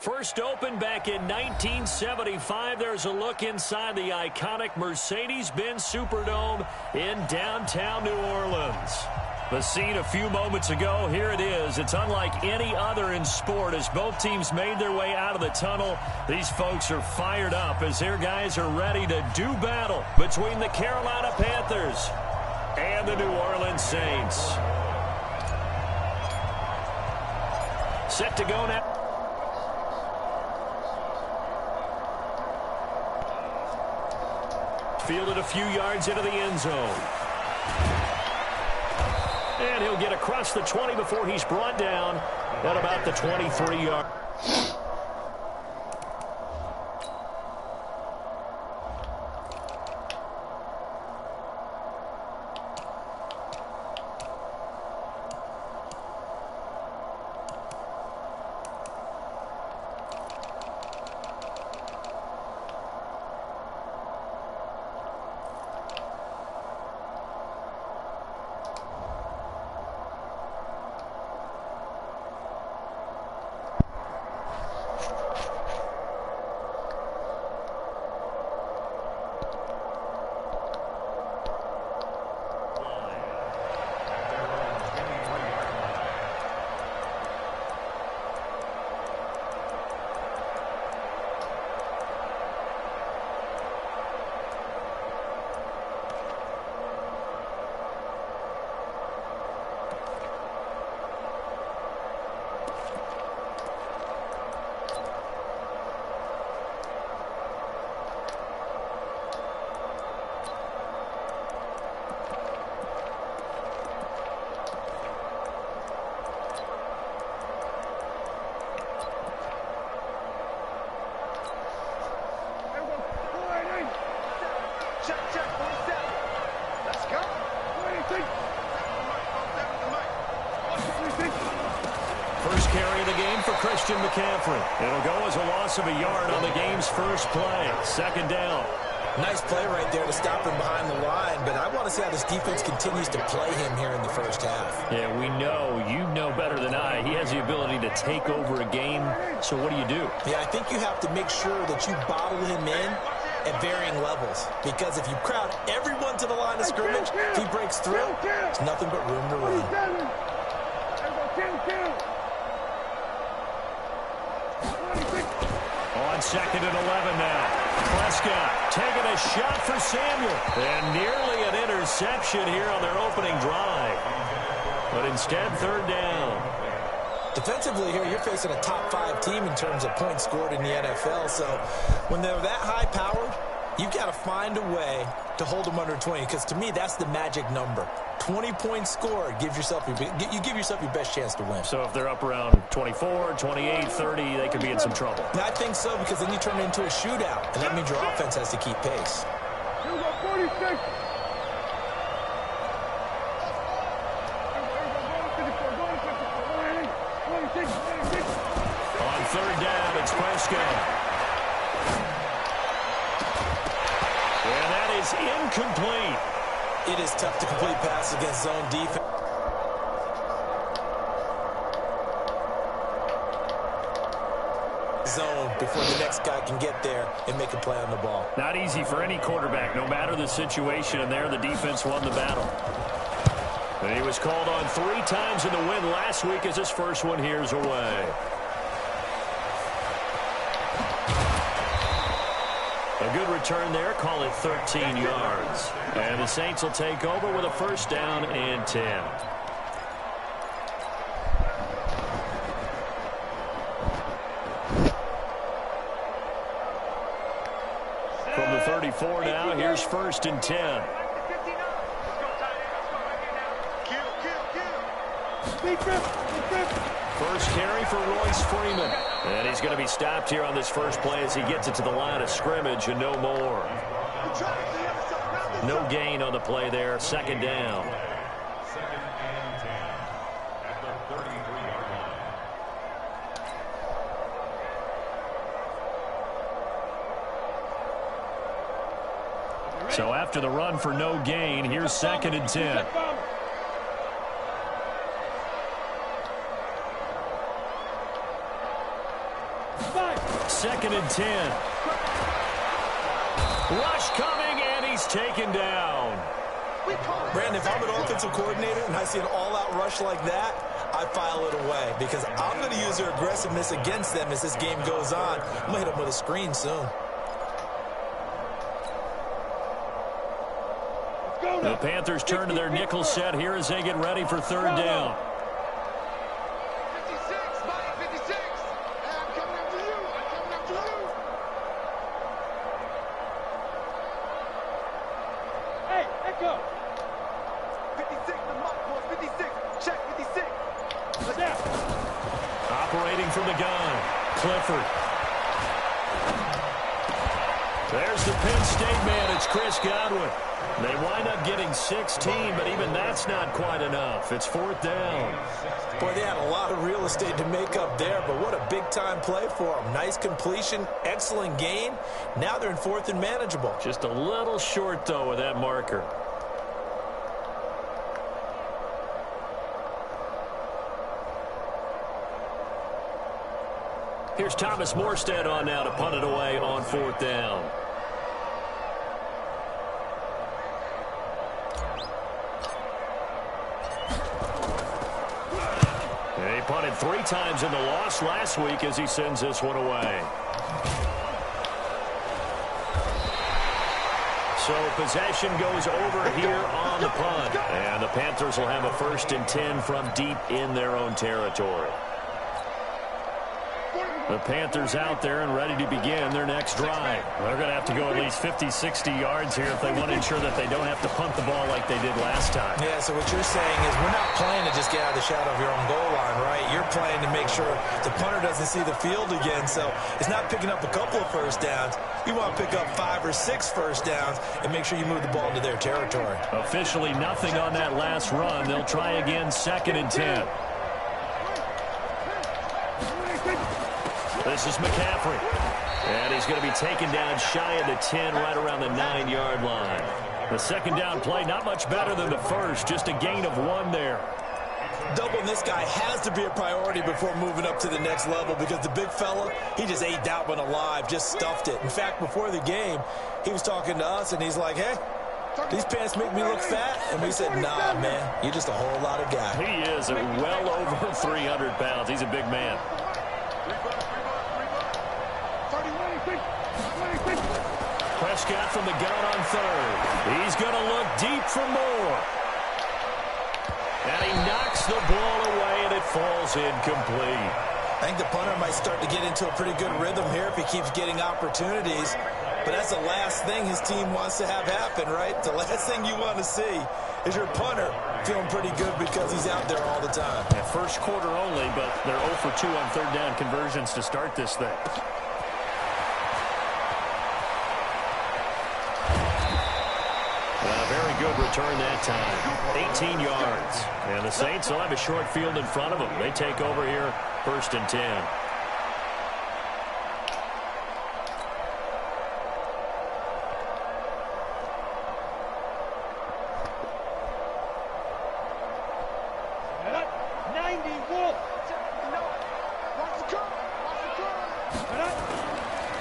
First opened back in 1975. There's a look inside the iconic Mercedes-Benz Superdome in downtown New Orleans. The scene a few moments ago, here it is. It's unlike any other in sport as both teams made their way out of the tunnel. These folks are fired up as their guys are ready to do battle between the Carolina Panthers and the New Orleans Saints. Set to go now. Fielded a few yards into the end zone. And he'll get across the 20 before he's brought down at about the 23-yard. First carry of the game for Christian McCaffrey. It'll go as a loss of a yard on the game's first play. Second down. Nice play right there to stop him behind the line, but I want to see how this defense continues to play him here in the first half. Yeah, we know. You know better than I. He has the ability to take over a game, so what do you do? Yeah, I think you have to make sure that you bottle him in at varying levels, because if you crowd everyone to the line of scrimmage, if he breaks through, there's nothing but room to run. On second and 11 now. Prescott taking a shot for Samuel. And nearly an interception here on their opening drive. But instead, third down. Defensively here, you're facing a top 5 team in terms of points scored in the NFL. So when they're that high-powered, you've got to find a way to hold them under 20, because to me, that's the magic number. 20 points scored, you give yourself your best chance to win. So if they're up around 24, 28, 30, they could be in some trouble. I think so, because then you turn it into a shootout, and that means your offense has to keep pace. On third down, it's Prescott. And that is incomplete. It is tough to complete passes against zone defense. Zone before the next guy can get there and make a play on the ball. Not easy for any quarterback, no matter the situation, and there the defense won the battle. And he was called on 3 times in the win last week as his first one here's away. A good return there, call it 13 yards. And the Saints will take over with a first down and 10. From the 34 now, here's first and 10. First carry for Royce Freeman. And he's going to be stopped here on this first play as he gets it to the line of scrimmage and no more. No gain on the play there. Second down. So after the run for no gain, here's second and 10. 2nd and 10. Rush coming, and he's taken down. Brandon, if I'm an offensive coordinator and I see an all-out rush like that, I file it away because I'm going to use their aggressiveness against them as this game goes on. I'm going to hit them with a screen soon. The Panthers turn to their nickel set here as they get ready for 3rd down. Operating from the gun, Clifford. There's the Penn State man. It's Chris Godwin. They wind up getting 16, but even that's not quite enough. It's 4th down. Boy, they had a lot of real estate to make up there, but what a big-time play for them. Nice completion, excellent gain. Now they're in 4th and manageable. Just a little short, though, with that marker. Here's Thomas Morstead on now to punt it away on 4th down. He punted 3 times in the loss last week as he sends this one away. So possession goes over here on the punt. And the Panthers will have a 1st and 10 from deep in their own territory. The Panthers out there and ready to begin their next drive. They're going to have to go at least 50, 60 yards here if they want to ensure that they don't have to punt the ball like they did last time. Yeah, so what you're saying is we're not playing to just get out of the shadow of your own goal line, right? You're playing to make sure the punter doesn't see the field again. So it's not picking up a couple of 1st downs. You want to pick up 5 or 6 1st downs and make sure you move the ball into their territory. Officially nothing on that last run. They'll try again 2nd and 10. This is McCaffrey. And he's going to be taken down shy of the 10, right around the 9-yard line. The 2nd down play, not much better than the first, just a gain of 1 there. Doubling this guy has to be a priority before moving up to the next level because the big fella, he just ate that one alive, just stuffed it. In fact, before the game, he was talking to us, and he's like, hey, these pants make me look fat. And we said, nah, man, you're just a whole lot of guy. He is well over 300 pounds. He's a big man. Prescott from the gun on 3rd. He's going to look deep for more. And he knocks the ball away, and it falls incomplete. I think the punter might start to get into a pretty good rhythm here if he keeps getting opportunities. But that's the last thing his team wants to have happen, right? The last thing you want to see is your punter feeling pretty good because he's out there all the time. Yeah, 1st quarter only, but they're 0 for 2 on 3rd down conversions to start this thing. Very good return that time. 18 yards. And the Saints will have a short field in front of them. They take over here, 1st and 10.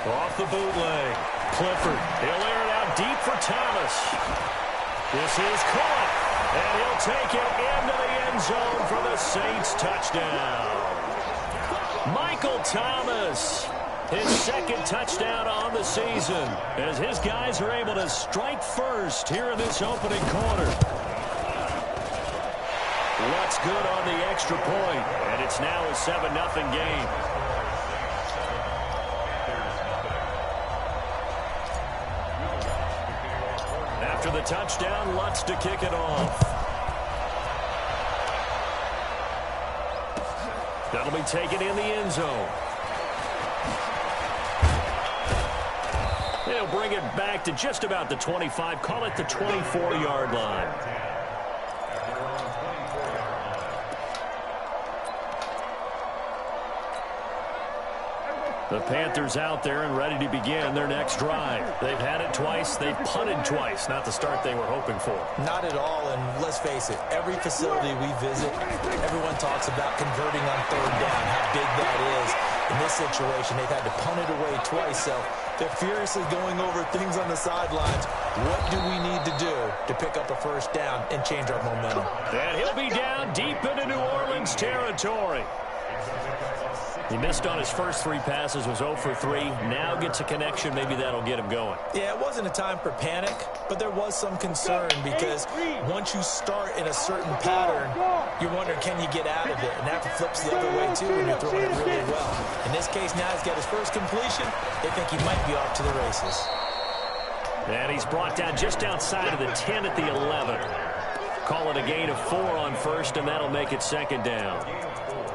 Off the bootleg. Clifford. He'll air it out deep for Thomas. This is caught, and he'll take it into the end zone for the Saints touchdown. Michael Thomas, his 2nd touchdown on the season, as his guys are able to strike first here in this opening quarter. What's good on the extra point, and it's now a 7-0 game. After the touchdown, Lutz to kick it off. That'll be taken in the end zone. They'll bring it back to just about the 25, call it the 24-yard line. The Panthers out there and ready to begin their next drive. They've had it twice. They've punted twice. Not the start they were hoping for. Not at all, and let's face it, every facility we visit, everyone talks about converting on third down, how big that is. In this situation, they've had to punt it away twice, so they're furiously going over things on the sidelines. What do we need to do to pick up a first down and change our momentum? And he'll be down deep into New Orleans territory. He missed on his first 3 passes, was 0 for 3. Now gets a connection. Maybe that'll get him going. Yeah, it wasn't a time for panic, but there was some concern because once you start in a certain pattern, you're wondering, can you get out of it? And that flips the other way, too, when you're throwing it really well. In this case, now he's got his first completion. They think he might be off to the races. And he's brought down just outside of the 10 at the 11. Call it a gain of 4 on first, and that'll make it second down.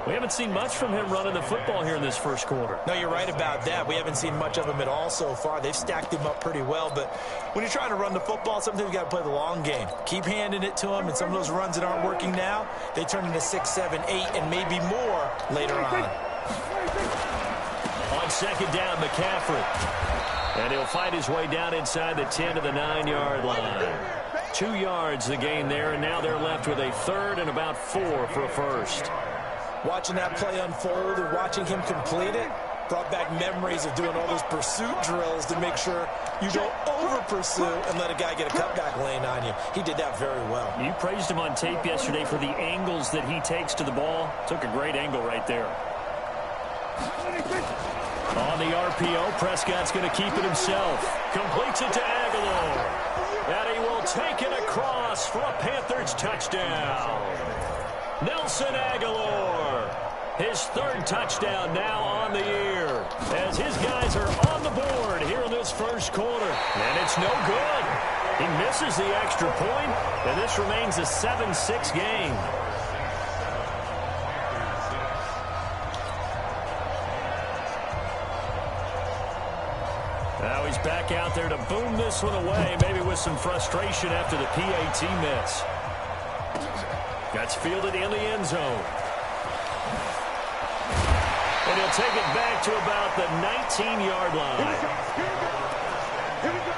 We haven't seen much from him running the football here in this first quarter. No, you're right about that. We haven't seen much of him at all so far. They've stacked him up pretty well, but when you're trying to run the football, sometimes you got to play the long game. Keep handing it to him, and some of those runs that aren't working now, they turn into 6, 7, 8, and maybe more later on. On second down, McCaffrey. And he'll fight his way down inside the 10 to the 9-yard line. 2 yards the gain there, and now they're left with a third and about 4 for a first. Watching that play unfold and watching him complete it brought back memories of doing all those pursuit drills to make sure you don't over-pursue and let a guy get a cutback lane on you. He did that very well. You praised him on tape yesterday for the angles that he takes to the ball. Took a great angle right there. On the RPO, Prescott's going to keep it himself. Completes it to Aguilar. And he will take it across for a Panthers touchdown. Nelson Aguilar, his third touchdown now on the year, as his guys are on the board here in this first quarter. And it's no good. He misses the extra point, and this remains a 7-6 game. Now he's back out there to boom this one away, maybe with some frustration after the PAT miss. Gets fielded in the end zone. And he'll take it back to about the 19-yard line. Here we go.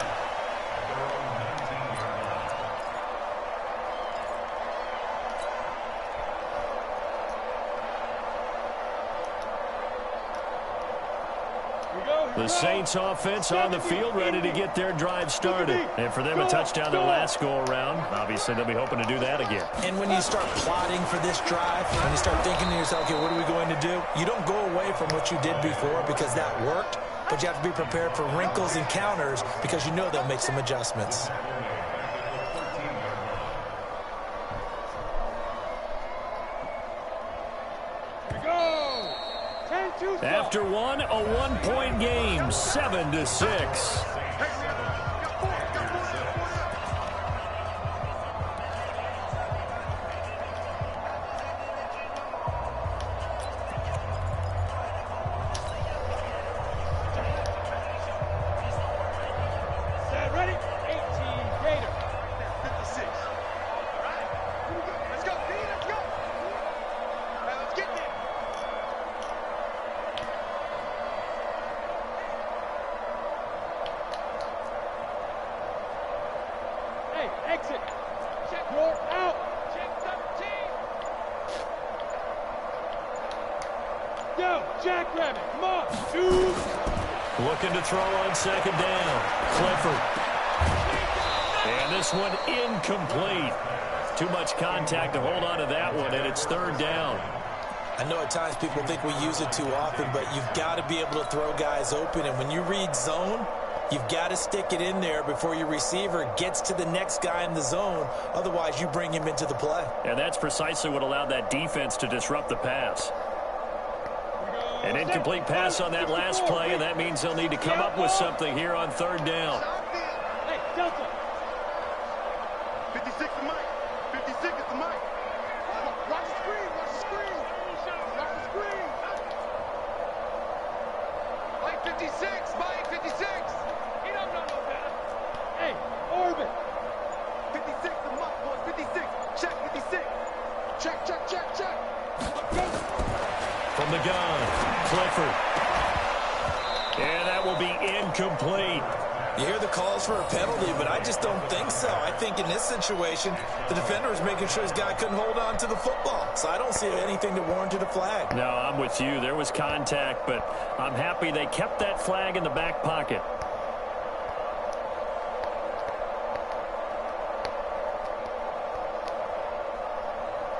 The Saints offense on the field, ready to get their drive started. And for them, a touchdown their last go-around. Obviously, they'll be hoping to do that again. And when you start plotting for this drive, when you start thinking to yourself, okay, what are we going to do? You don't go away from what you did before because that worked, but you have to be prepared for wrinkles and counters because you know they'll make some adjustments. After one, a one-point game, 7-6. Looking to throw on second down. Clifford. And this one incomplete. Too much contact to hold on to that one, and it's third down. I know at times people think we use it too often, but you've got to be able to throw guys open. And when you read zone, you've got to stick it in there before your receiver gets to the next guy in the zone. Otherwise, you bring him into the play. And that's precisely what allowed that defense to disrupt the pass. An incomplete pass on that last play, and that means they'll need to come up with something here on third down. Hey, Delta. 56 the mic. 56 is the mic. Watch the screen. Watch the screen. Watch the screen. Mike 56. Mike 56. He don't know no better. Hey, Orbit. 56 the mic, boys. 56. Check 56. Check, check, check, check. From the gun, Clifford. incomplete. You hear the calls for a penalty, but I just don't think so. I think in this situation, the defender was making sure his guy couldn't hold on to the football. So I don't see anything that warranted a flag. No, I'm with you. There was contact, but I'm happy they kept that flag in the back pocket.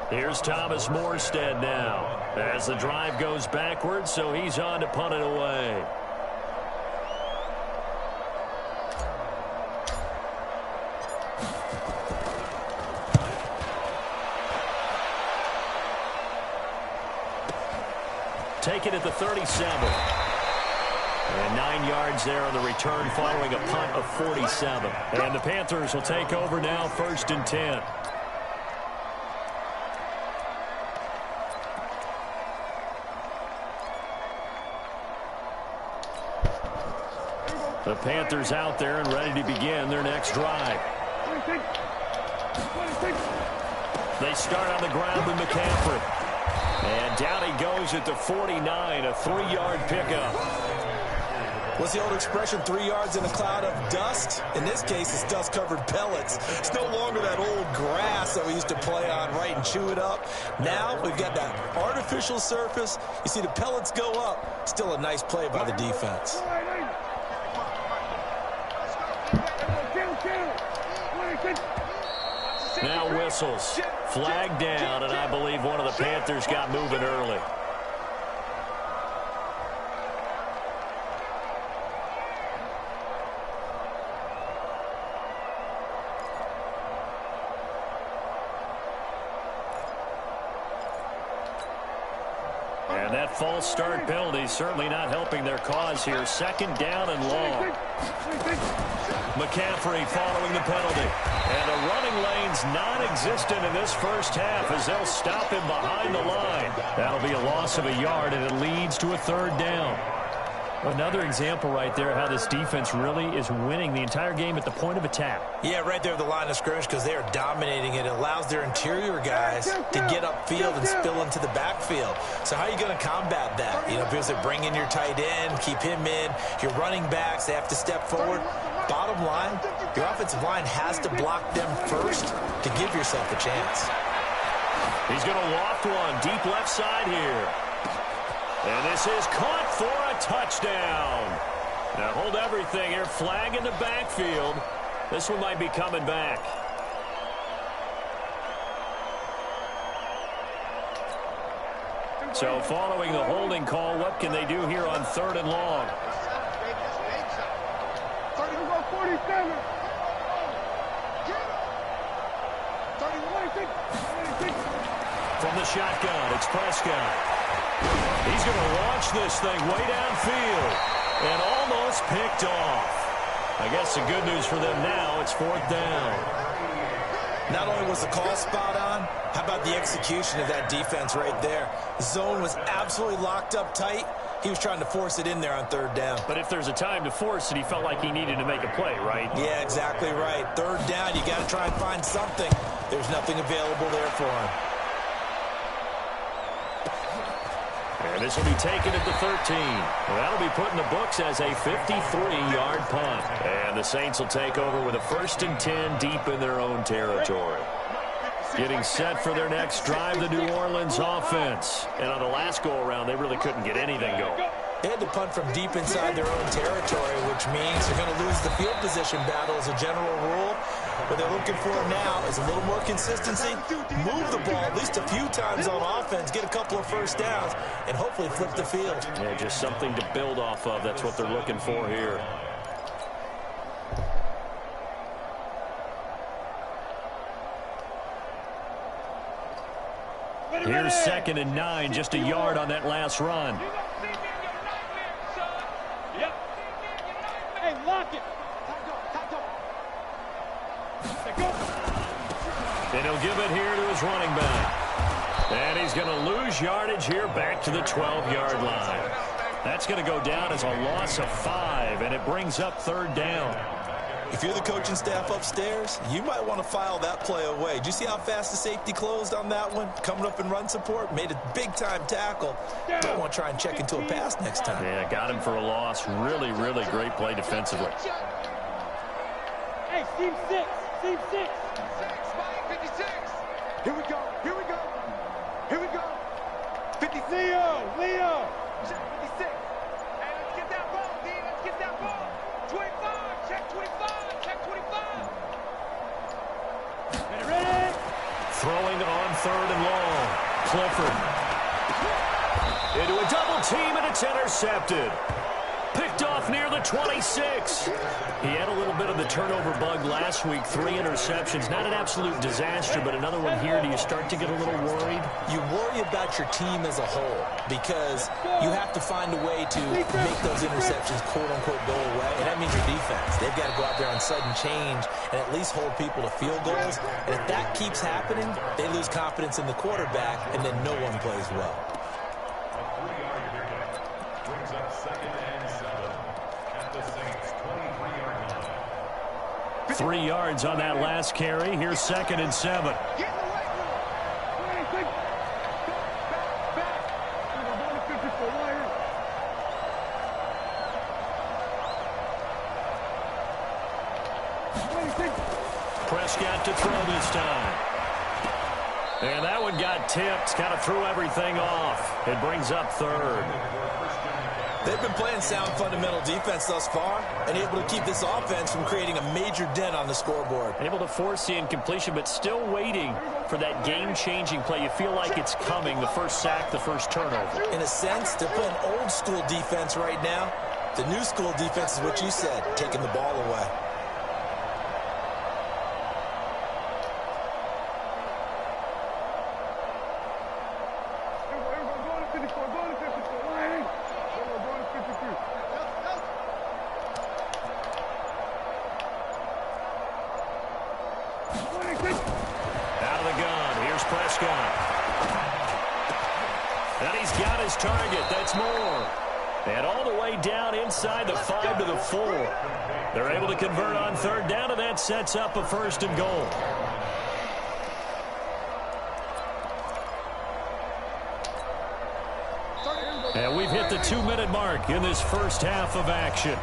Here's Thomas Morstead now as the drive goes backwards, so he's on to punt it away. Take it at the 37. And 9 yards there on the return following a punt of 47. And the Panthers will take over now, 1st and 10. The Panthers out there and ready to begin their next drive. They start on the ground with McCaffrey. And down he goes at the 49, a 3-yard pickup. What's the old expression, 3 yards in a cloud of dust? In this case, it's dust-covered pellets. It's no longer that old grass that we used to play on, right, and chew it up. Now we've got that artificial surface. You see the pellets go up. Still a nice play by the defense. Now whistles. Flag down, and I believe one of the Panthers got moving early. And that false start penalty is certainly not helping their cause here. 2nd down and long. McCaffrey following the penalty. And the running lane's non-existent in this first half as they'll stop him behind the line. That'll be a loss of a yard, and it leads to a 3rd down. Another example right there how this defense really is winning the entire game at the point of attack. Yeah, right there at the line of scrimmage because they are dominating it. It allows their interior guys to get upfield and spill into the backfield. So how are you going to combat that? You know, because they bring in your tight end, keep him in. Your running backs, they have to step forward. Bottom line, your offensive line has to block them first to give yourself a chance. He's going to loft one deep left side here. And this is caught for a touchdown. Now hold everything here. Flag in the backfield. This one might be coming back. So following the holding call, what can they do here on 3rd and long? From the shotgun, it's Prescott. He's going to launch this thing way downfield and almost picked off. I guess the good news for them now, it's 4th down. Not only was the call spot on, how about the execution of that defense right there? The zone was absolutely locked up tight. He was trying to force it in there on 3rd down. But if there's a time to force it, he felt like he needed to make a play, right? Yeah, exactly right. 3rd down, you got to try and find something. There's nothing available there for him. And this will be taken at the 13. Well, that'll be put in the books as a 53-yard punt. And the Saints will take over with a 1st and 10 deep in their own territory. Getting set for their next drive, the New Orleans offense. And on the last go-around, they really couldn't get anything going. They had to punt from deep inside their own territory, which means they're going to lose the field position battle as a general rule. What they're looking for now is a little more consistency, move the ball at least a few times on offense, get a couple of 1st downs, and hopefully flip the field. Yeah, just something to build off of. That's what they're looking for here. Here's 2nd and 9, just a yard on that last run. Hey, lock it. And he'll give it here to his running back. And he's going to lose yardage here back to the 12-yard line. That's going to go down as a loss of 5, and it brings up 3rd down. If you're the coaching staff upstairs, you might want to file that play away. Did you see how fast the safety closed on that one? Coming up in run support, made a big-time tackle. Might want to try and check into a pass next time. Yeah, got him for a loss. Really, really great play defensively. Hey, team 6, team 6. 56. Here we go, here we go. Here we go. 50. Leo. Check 56. Hey, let's get that ball, D. Let's get that ball. 25. Check 25. Check 25. Ready? Throwing on 3rd and long. Clifford. Into a double team, and it's intercepted. Picked off near the 26. He had a little bit of the turnover bug last week. 3 interceptions. Not an absolute disaster, but another one here. Do you start to get a little worried? You worry about your team as a whole because you have to find a way to make those interceptions quote-unquote go away, and that means your defense. They've got to go out there on sudden change and at least hold people to field goals, and if that keeps happening, they lose confidence in the quarterback, and then no one plays well. 3 yards on that last carry. Here's 2nd and 7. Prescott to throw this time. And that one got tipped. Kind of threw everything off. It brings up 3rd. They've been playing sound fundamental defense thus far and able to keep this offense from creating a major dent on the scoreboard. Able to force the incompletion, but still waiting for that game-changing play. You feel like it's coming, the first sack, the first turnover. In a sense, they're playing old-school defense right now. The new-school defense is what you said, taking the ball away. Out of the gun, here's Prescott. And he's got his target, that's more. And all the way down inside the 5 to the 4. They're able to convert on 3rd down, and that sets up a 1st and goal. And we've hit the 2-minute mark in this first half of action.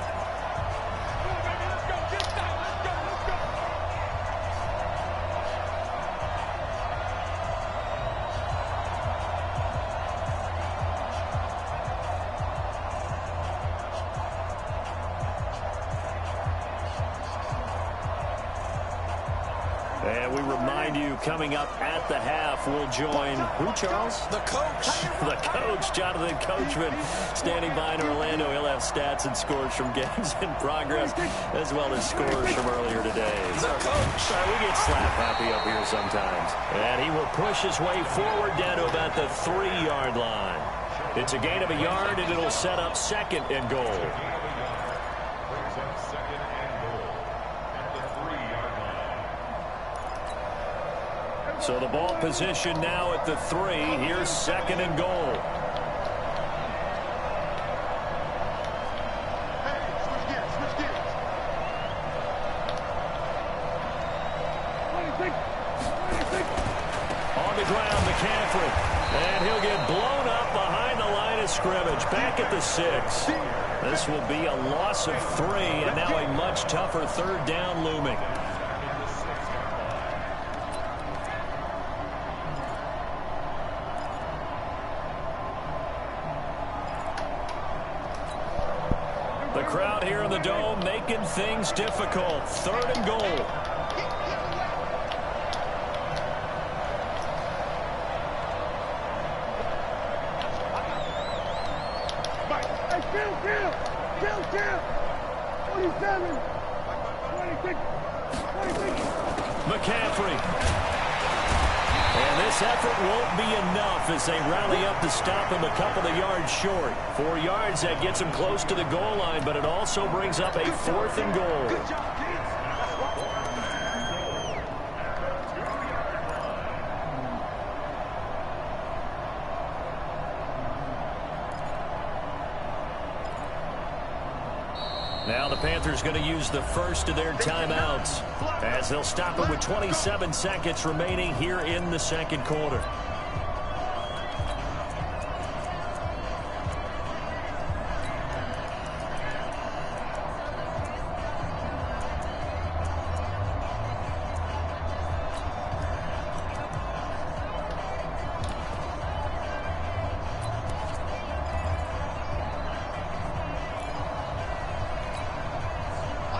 And we remind you, coming up at the half, we'll join who, Charles? The coach. The coach, Jonathan Coachman, standing by in Orlando. He'll have stats and scores from games in progress, as well as scores from earlier today. The coach. We get slap happy up here sometimes. And he will push his way forward down to about the 3-yard line. It's a gain of a yard, and it'll set up 2nd and goal. So the ball position now at the 3. Here's 2nd and goal. On the ground, McCaffrey. And he'll get blown up behind the line of scrimmage. Back at the 6. This will be a loss of 3, and now a much tougher 3rd down looming. The crowd here in the Dome making things difficult. 3rd and goal. Kill. 27. 26. McCaffrey. And this effort won't be enough as they rally up to stop him a couple of yards short. 4 yards, that gets him close to the goal line, but it also brings up a 4th and goal. Good job, kids. Now the Panthers Panthers going to use the first of their timeouts as they'll stop it with 27 seconds remaining here in the second quarter.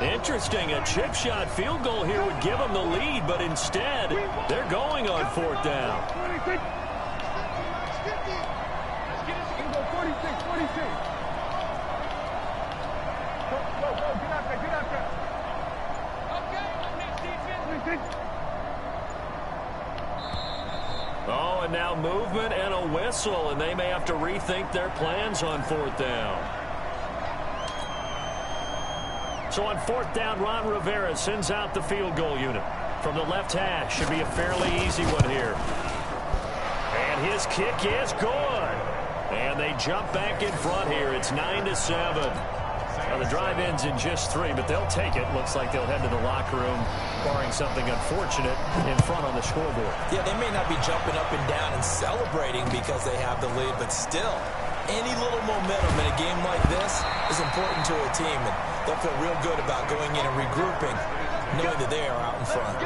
Interesting, a chip shot field goal here would give them the lead, but instead, they're going on fourth down. 46. Go 46, 46. Go, get out there. Okay, next defense. 46. Oh, and now movement and a whistle, and they may have to rethink their plans on fourth down. So on fourth down, Ron Rivera sends out the field goal unit. From the left hash, should be a fairly easy one here. And his kick is good. And they jump back in front here. It's 9-7. Now the drive ends in just 3, but they'll take it. Looks like they'll head to the locker room, barring something unfortunate in front on the scoreboard. Yeah, they may not be jumping up and down and celebrating because they have the lead, but still, any little momentum in a game like this is important to a team, and they'll feel real good about going in and regrouping, knowing that they are out in front.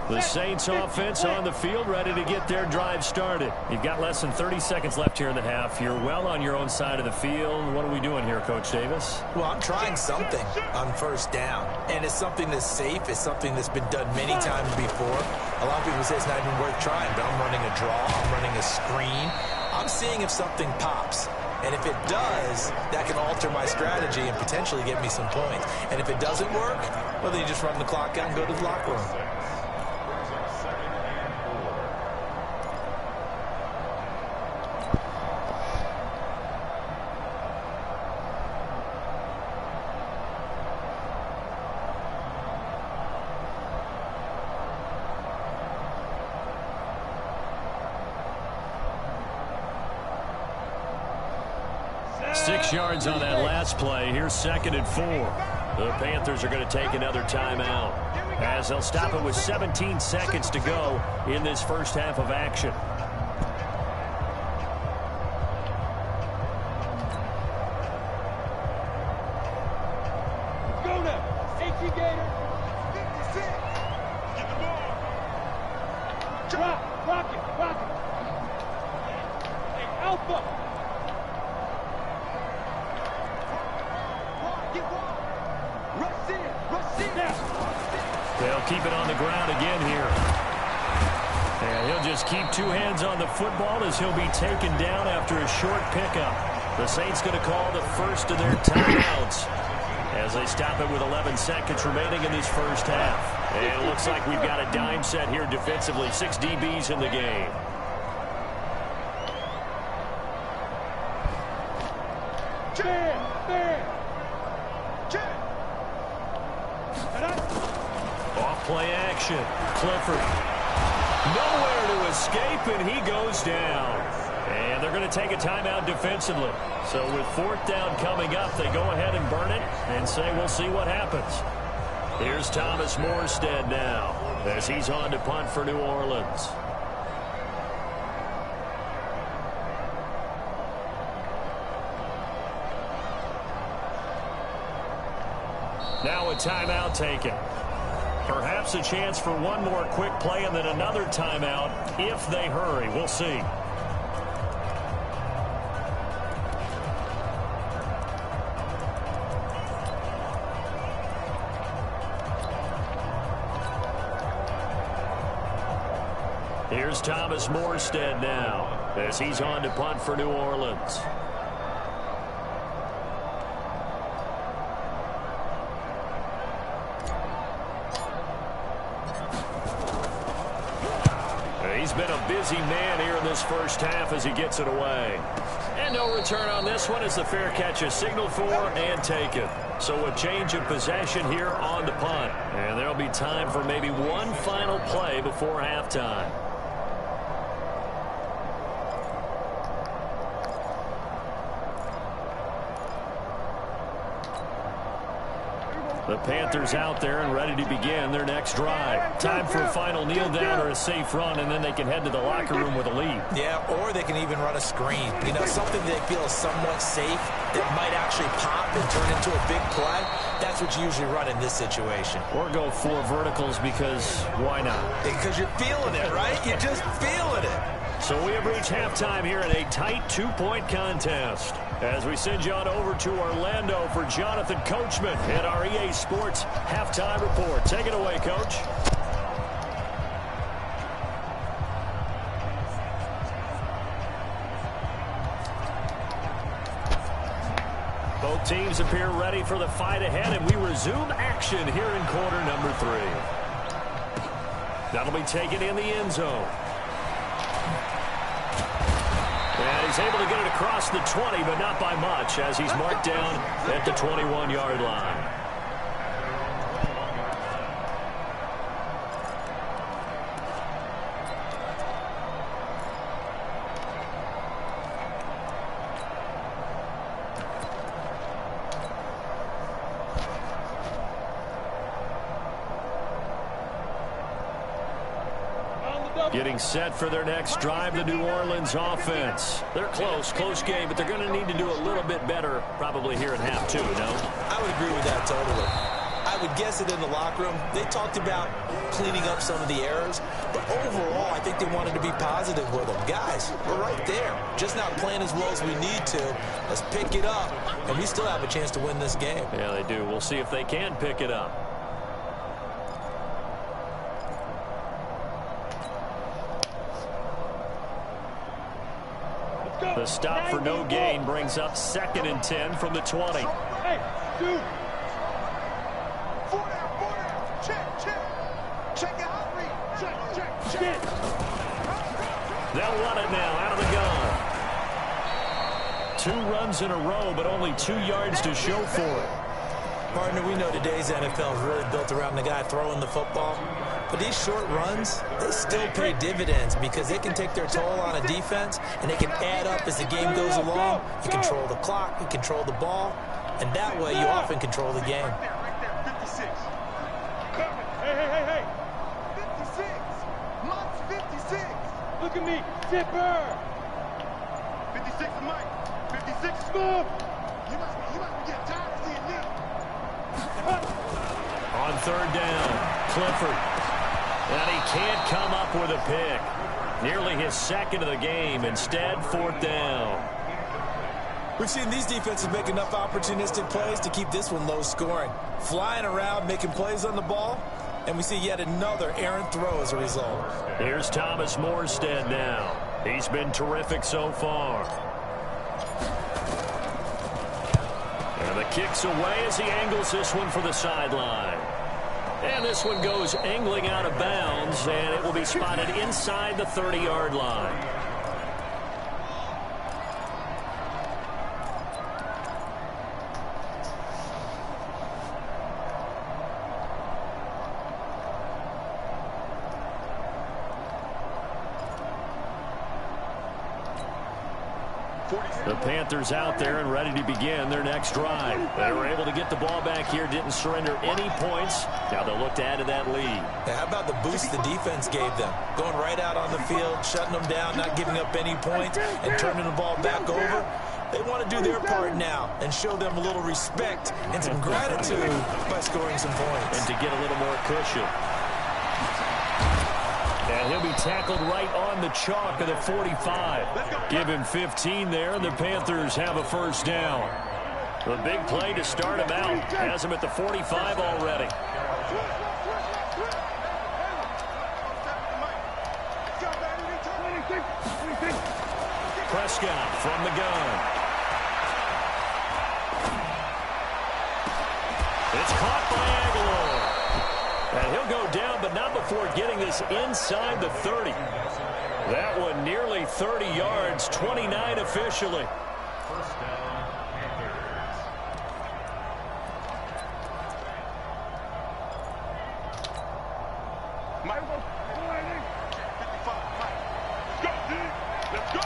The Saints offense on the field, ready to get their drive started. You've got less than 30 seconds left here in the half. You're well on your own side of the field. What are we doing here, Coach Davis? Well, I'm trying something on first down, and it's something that's safe. It's something that's been done many times before. A lot of people say it's not even worth trying, but I'm running a draw. I'm running a screen. I'm seeing if something pops. And if it does, that can alter my strategy and potentially get me some points. And if it doesn't work, well, then you just run the clock out and go to the locker room. 6 yards on that last play. Here's 2nd and 4. The Panthers are going to take another timeout as they'll stop it with 17 seconds to go in this first half of action. Go now. 18 Gator. 56. Get the ball. Drop. Rock it. Hey, Alpha. They'll keep it on the ground again here. And he'll just keep 2 hands on the football as he'll be taken down after a short pickup. The Saints going to call the first of their timeouts as they stop it with 11 seconds remaining in this first half. And it looks like we've got a dime set here defensively. 6 DBs in the game. Off-play action. Clifford. Nowhere to escape, and he goes down. And they're going to take a timeout defensively. So with 4th down coming up, they go ahead and burn it and say we'll see what happens. Here's Thomas Morstead now as he's on to punt for New Orleans. Now a timeout taken. Perhaps a chance for one more quick play and then another timeout if they hurry. We'll see. Here's Thomas Morstead now as he's on to punt for New Orleans. He's been a busy man here in this first half as he gets it away. And no return on this one as the fair catch is signaled for and taken. So a change of possession here on the punt. And there'll be time for maybe one final play before halftime. The Panthers out there and ready to begin their next drive. Time for a final kneel down or a safe run, and then they can head to the locker room with a lead. Yeah, or they can even run a screen. You know, something they feel is somewhat safe that might actually pop and turn into a big play. That's what you usually run in this situation. Or go 4 verticals because why not? Because you're feeling it, right? You're just feeling it. So we have reached halftime here in a tight 2-point contest. As we send you on over to Orlando for Jonathan Coachman at our EA Sports Halftime Report. Take it away, Coach. Both teams appear ready for the fight ahead, and we resume action here in quarter number 3. That'll be taken in the end zone. And he's able to get it across the 20, but not by much, as he's marked down at the 21-yard line. Getting set for their next drive, the New Orleans offense. They're close game, but they're going to need to do a little bit better probably here in half 2, no? I would agree with that totally. I would guess it in the locker room. They talked about cleaning up some of the errors, but overall, I think they wanted to be positive with them. Guys, we're right there. Just not playing as well as we need to. Let's pick it up, and we still have a chance to win this game. Yeah, they do. We'll see if they can pick it up. The stop for no gain brings up 2nd and 10 from the 20. Hey, dude. 4 down. Check it out, read. Check. They'll run it now out of the gun. 2 runs in a row, but only 2 yards to show for it. Partner, we know today's NFL is really built around the guy throwing the football. But these short runs, they still pay dividends because they can take their toll on a defense, and they can add up as the game goes along. You control the clock, you control the ball, and that way you often control the game. Right there, 56. Hey. 56. Mott's 56. Look at me, zipper. 56 to Mike. 56 smooth. You must be getting tired of seeing me. On 3rd down, Clifford. And he can't come up with a pick. Nearly his 2nd of the game. Instead, 4th down. We've seen these defenses make enough opportunistic plays to keep this one low scoring. Flying around, making plays on the ball, and we see yet another errant throw as a result. Here's Thomas Morstead now. He's been terrific so far. And the kick's away as he angles this one for the sideline. And this one goes angling out of bounds, and it will be spotted inside the 30-yard line. The Panthers out there and ready to begin their next drive. They were able to get the ball back here, didn't surrender any points. Now they'll look to add to that lead. Yeah, how about the boost the defense gave them? Going right out on the field, shutting them down, not giving up any points, and turning the ball back over. They want to do their part now and show them a little respect and some gratitude by scoring some points. And to get a little more cushion. And he'll be tackled right on the chalk of the 45. Give him 15 there, and the Panthers have a 1st down. The big play to start him out. Has him at the 45 already. Prescott from the gun. It's caught by Aguilar. And he'll go down, but not before getting this inside the 30. That one nearly 30 yards, 29 officially. First down, Panthers. Mike, 55, Mike. Let's go, dude. Let's go.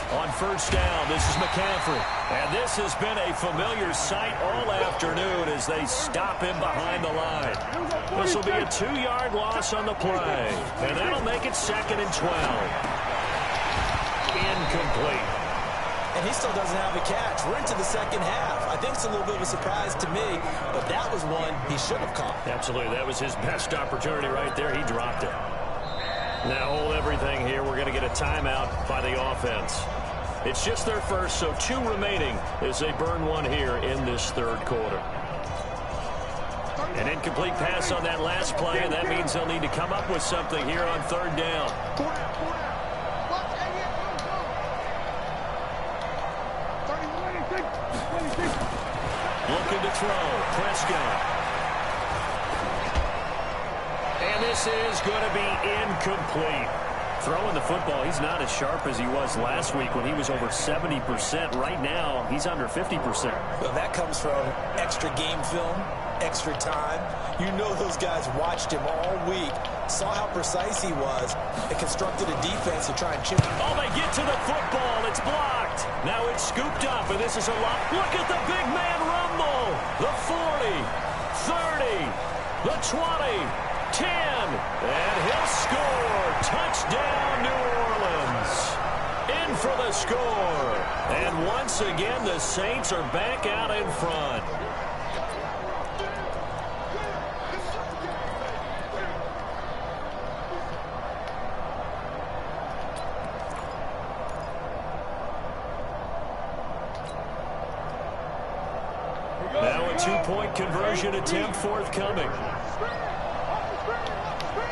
On first down, this is McCaffrey. And this has been a familiar sight all afternoon as they stop him behind the line. This will be a 2-yard loss on the play. And that'll make it 2nd and 12. Incomplete. And he still doesn't have a catch. We're into the second half. I think it's a little bit of a surprise to me, but that was one he should have caught. Absolutely. That was his best opportunity right there. He dropped it. Now hold everything here. We're going to get a timeout by the offense. It's just their first, so 2 remaining as they burn one here in this third quarter. An incomplete pass on that last play, and that means they'll need to come up with something here on third down. Looking to throw. Prescott. And this is going to be incomplete. Throwing the football, he's not as sharp as he was last week when he was over 70%. Right now, he's under 50%. Well, that comes from extra game film, extra time. You know those guys watched him all week, saw how precise he was, and constructed a defense to try and chip. Oh, they get to the football. It's blocked. Now it's scooped up, and this is a lot. Look at the big man rumble. The 40, 30, the 20. 10, and he'll score. Touchdown, New Orleans. In for the score. And once again, the Saints are back out in front. Now a 2-point conversion attempt forthcoming.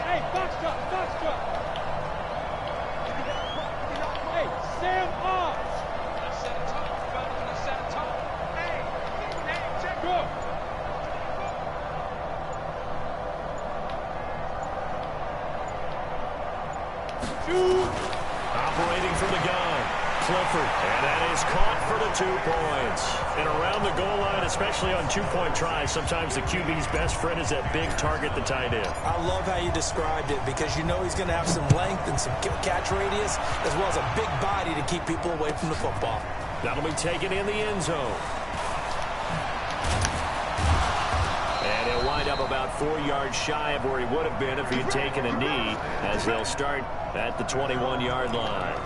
Hey, box cut. Hey, Sam Oz. Let's set a top, fellas. Let's set a top. Hey, check up. Operating from the gun, Clifford. And that is caught for the 2 points. And around the goal line, especially on 2-point tries, sometimes the QB's best friend is that big target, the tight end. I love how you described it because you know he's going to have some length and some catch radius as well as a big body to keep people away from the football. That'll be taken in the end zone. And he'll wind up about 4 yards shy of where he would have been if he had taken a knee as they'll start at the 21-yard line.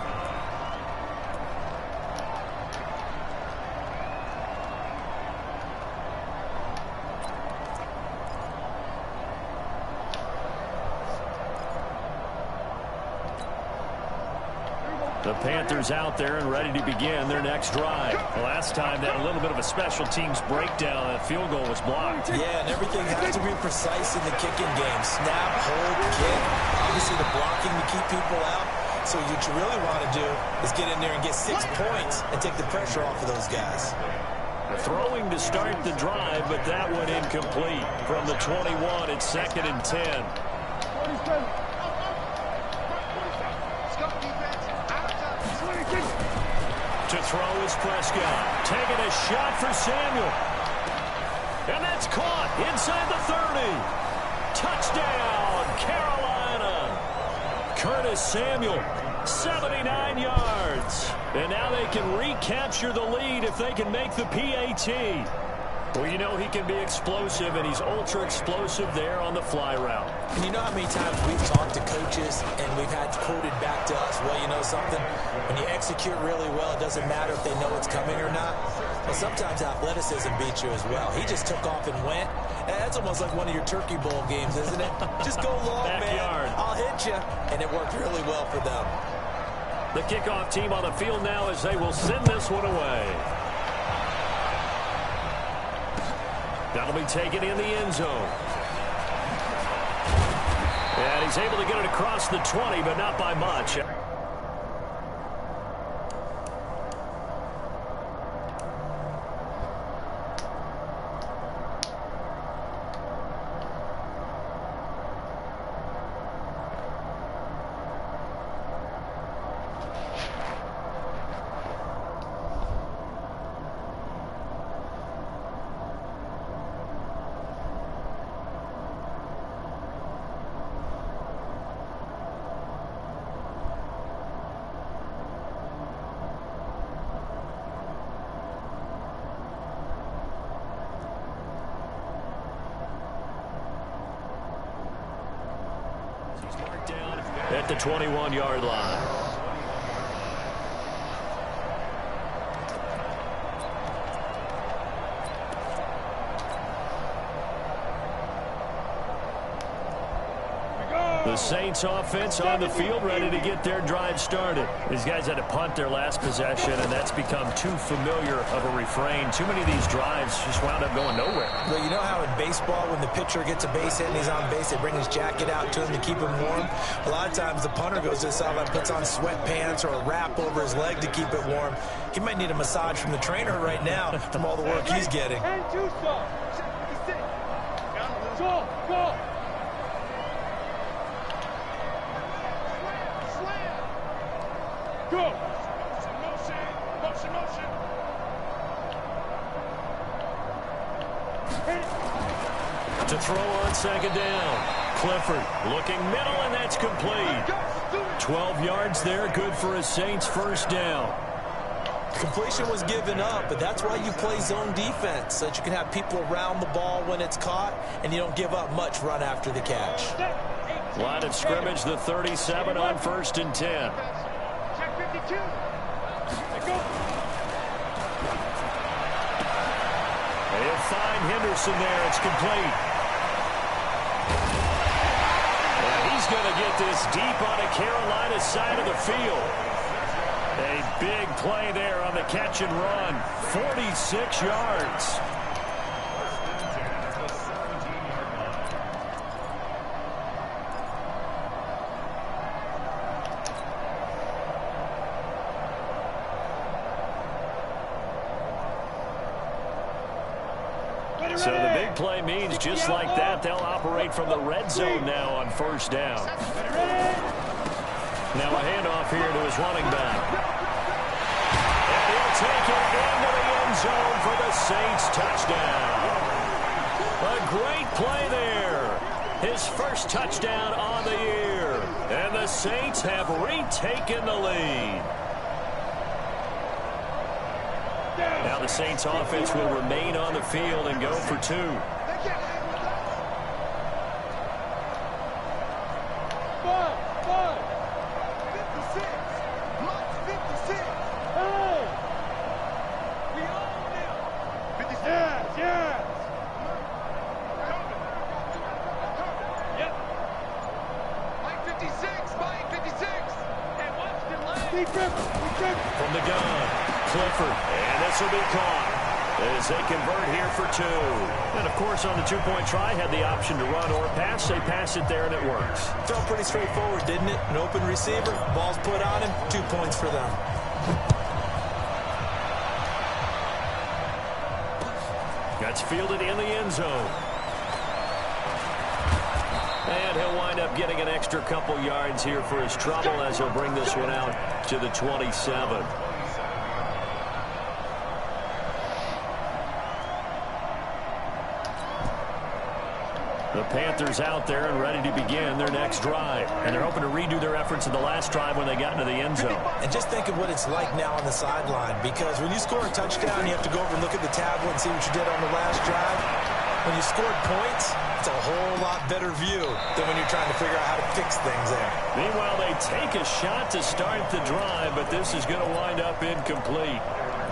The Panthers out there and ready to begin their next drive. Last time, they had a little bit of a special teams breakdown. That field goal was blocked. Yeah, and everything has to be precise in the kicking game. Snap, hold, kick. Obviously, the blocking to keep people out. So what you really want to do is get in there and get 6 points and take the pressure off of those guys. Throwing to start the drive, but that one incomplete. From the 21, it's 2nd and 10. To throw is Prescott. Taking a shot for Samuel. And that's caught inside the 30. Touchdown, Carolina. Curtis Samuel, 79 yards. And now they can recapture the lead if they can make the PAT. Well, you know he can be explosive, and he's ultra-explosive there on the fly route. And you know how many times we've talked to coaches and we've had quoted back to us, well, you know something? When you execute really well, it doesn't matter if they know it's coming or not. Well, sometimes athleticism beats you as well. He just took off and went. And that's almost like one of your Turkey Bowl games, isn't it? Just go long, man. I'll hit you. And it worked really well for them. The kickoff team on the field now as they will send this one away. That'll be taken in the end zone. And he's able to get it across the 20, but not by much. at the 21-yard line. The Saints offense on the field, ready to get their drive started. These guys had to punt their last possession, and that's become too familiar of a refrain. Too many of these drives just wound up going nowhere. Well, you know how in baseball, when the pitcher gets a base hit and he's on base, they bring his jacket out to him to keep him warm? A lot of times the punter goes to the sideline, puts on sweatpants or a wrap over his leg to keep it warm. He might need a massage from the trainer right now from all the work he's getting. And two, go. Go! Motion. To throw on second down. Clifford looking middle, and that's complete. 12 yards there, good for a Saints first down. Completion was given up, but that's why you play zone defense, so that you can have people around the ball when it's caught, and you don't give up much run after the catch. Line of scrimmage, the 37 on 1st and 10. Check 52. Go. They'll find Henderson there. It's complete. And he's going to get this deep on a Carolina side of the field. A big play there on the catch and run. 46 yards. So the big play means just like that, they'll operate from the red zone now on first down. Now a handoff here to his running back. And he'll take it into the end zone for the Saints touchdown. A great play there. His first touchdown on the year. And the Saints have retaken the lead. Now the Saints offense will remain on the field and go for two. 56. Hey! We own them. 56. Yes. Yep. Mike 56. And watch the line. From the gun. Clifford, and this will be caught as they convert here for two. And, of course, on the two-point try, had the option to run or pass. They pass it there, and it works. Felt pretty straightforward, didn't it? An open receiver, ball's put on him, 2 points for them. That's fielded in the end zone. And he'll wind up getting an extra couple yards here for his trouble as he'll bring this one out to the 27. The Panthers out there and ready to begin their next drive. And they're hoping to redo their efforts in the last drive when they got into the end zone. And just think of what it's like now on the sideline, because when you score a touchdown, you have to go over and look at the tablet and see what you did on the last drive. When you scored points, it's a whole lot better view than when you're trying to figure out how to fix things there. Meanwhile, they take a shot to start the drive, but this is going to wind up incomplete.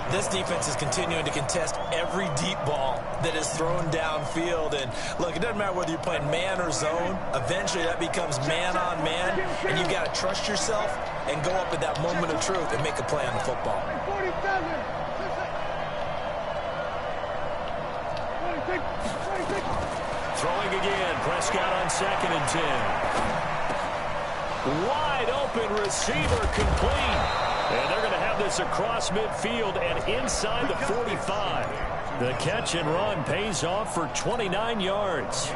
This defense is continuing to contest every deep ball that is thrown downfield. And, look, it doesn't matter whether you're playing man or zone. Eventually, that becomes man-on-man, and you've got to trust yourself and go up at that moment of truth and make a play on the football. 47. Throwing again. Prescott on 2nd and 10. Wide open receiver complete. And they're going to have this across midfield and inside the 45. The catch and run pays off for 29 yards.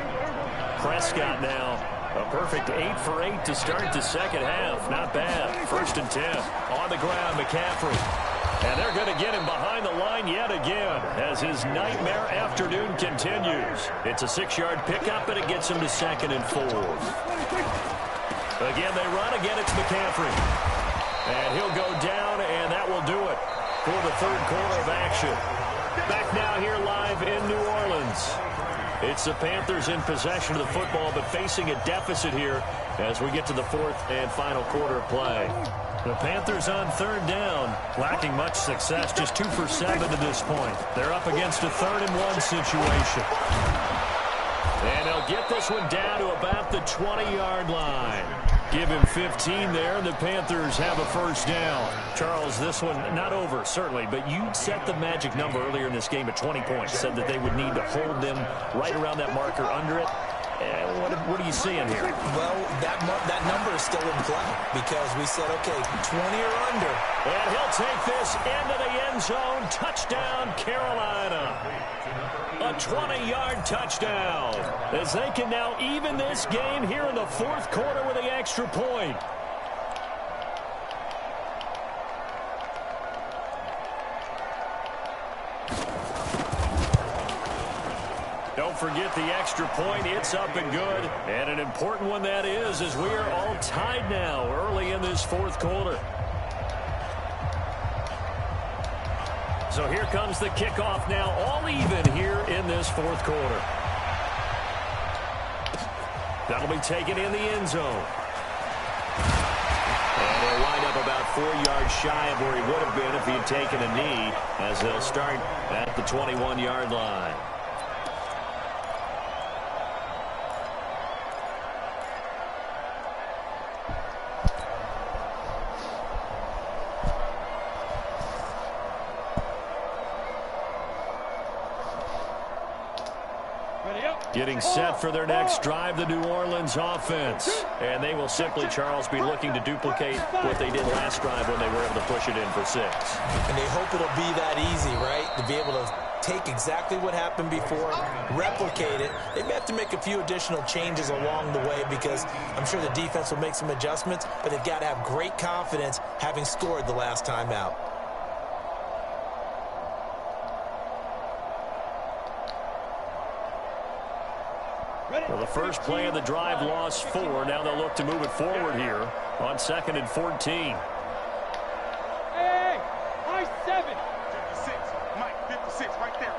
Prescott now, a perfect 8 for 8 to start the second half. Not bad. 1st and 10. On the ground, McCaffrey. And they're going to get him behind the line yet again as his nightmare afternoon continues. It's a 6-yard pickup, and it gets him to 2nd and 4. Again, they run. Again, it's McCaffrey. And he'll go down, and that will do it for the third quarter of action. Back now here live in New Orleans. It's the Panthers in possession of the football, but facing a deficit here as we get to the fourth and final quarter of play. The Panthers on third down, lacking much success, just 2 for 7 to this point. They're up against a 3rd-and-1 situation. And they'll get this one down to about the 20-yard line. Give him 15 there, and the Panthers have a first down. Charles, this one not over, certainly, but you set the magic number earlier in this game at 20 points, said that they would need to hold them right around that marker under it. What are you seeing here? Well, that number is still in play because we said, okay, 20 or under. And he'll take this into the end zone. Touchdown, Carolina. A 20-yard touchdown as they can now even this game here in the fourth quarter with the extra point. Don't forget the extra point. It's up and good. And an important one that is, as we are all tied now early in this fourth quarter. So here comes the kickoff now, all even here in this fourth quarter. That'll be taken in the end zone. And he'll wind up about 4 yards shy of where he would have been if he had taken a knee, as they'll start at the 21-yard line. Getting set for their next drive, the New Orleans offense. And they will simply, Charles, be looking to duplicate what they did last drive when they were able to push it in for 6. And they hope it'll be that easy, right? To be able to take exactly what happened before, replicate it. They may have to make a few additional changes along the way because I'm sure the defense will make some adjustments, but they've got to have great confidence having scored the last time out. Well, the first play of the drive lost 4. Now they'll look to move it forward here on 2nd and 14. Hey, high 7. 56. Mike, 56. Right there,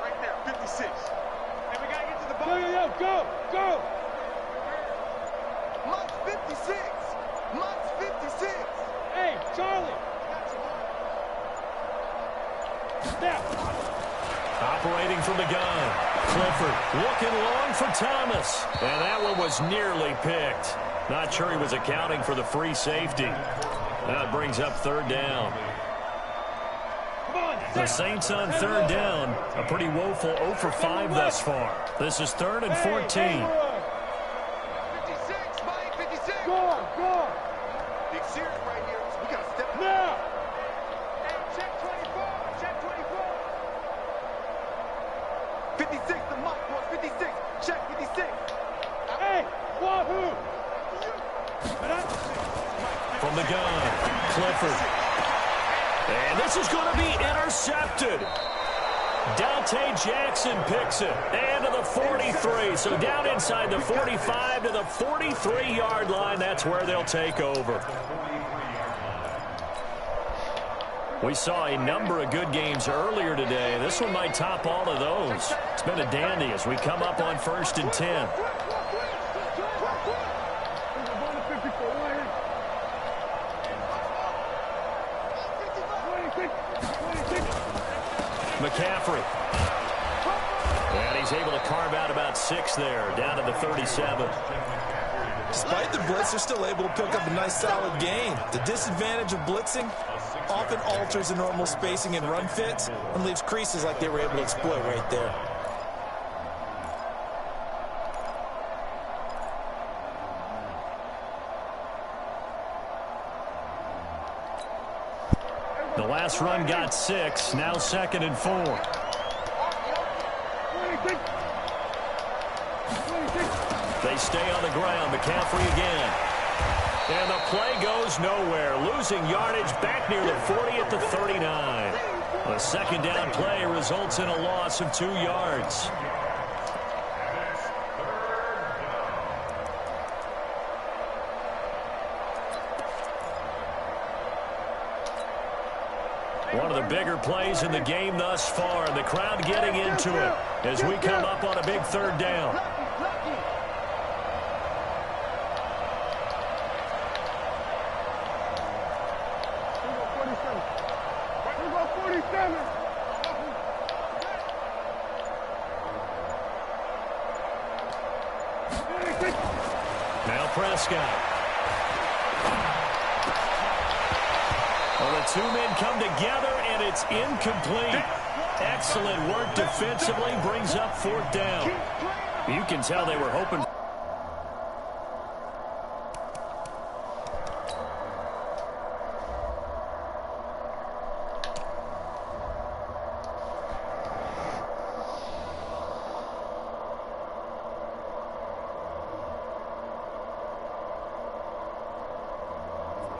56. And we got to get to the ball. Go. Mike's 56. Mike's 56. Hey, Charlie. Snap. Operating from the gun. Clifford looking long for Thomas. And that one was nearly picked. Not sure he was accounting for the free safety. That brings up 3rd down. The Saints on 3rd down. A pretty woeful 0 for 5 thus far. This is 3rd and 14. 56, Mike, 56. Go. Big series right here. So we got to step up. Now. Hey, check 24. 56, the Mike was 56. Check 56. Hey, wahoo! From the gun, Clifford. And this is going to be intercepted. Dante Jackson picks it. And to the 43. So down inside the 45 to the 43-yard line. That's where they'll take over. We saw a number of good games earlier today. This one might top all of those. It's been a dandy as we come up on 1st and 10. McCaffrey. And he's able to carve out about 6 there, down to the 37. Despite the blitz, they're still able to pick up a nice solid gain. The disadvantage of blitzing often alters the normal spacing and run fits and leaves creases like they were able to exploit right there. The last run got 6, now 2nd and 4. They stay on the ground. McCaffrey again. And the play goes nowhere. Losing yardage back near the 40 at the 39. The 2nd down play results in a loss of 2 yards. One of the bigger plays in the game thus far, and the crowd getting into it as we come up on a big third down. Now Prescott. Well, the two men come together, and it's incomplete. Excellent work defensively, brings up fourth down. You can tell they were hoping.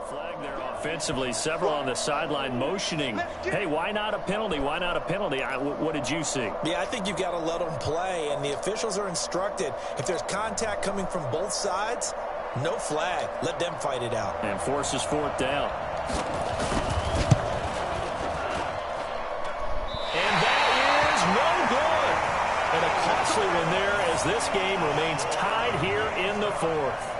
Flag there offensively, several on the sideline motioning. Hey, why not a penalty? Why not a penalty? What did you see? Yeah, I think you've got to let them play, and the officials are instructed. If there's contact coming from both sides, no flag. Let them fight it out. And forces fourth down. And that is no good. And a costly one there as this game remains tied here in the fourth.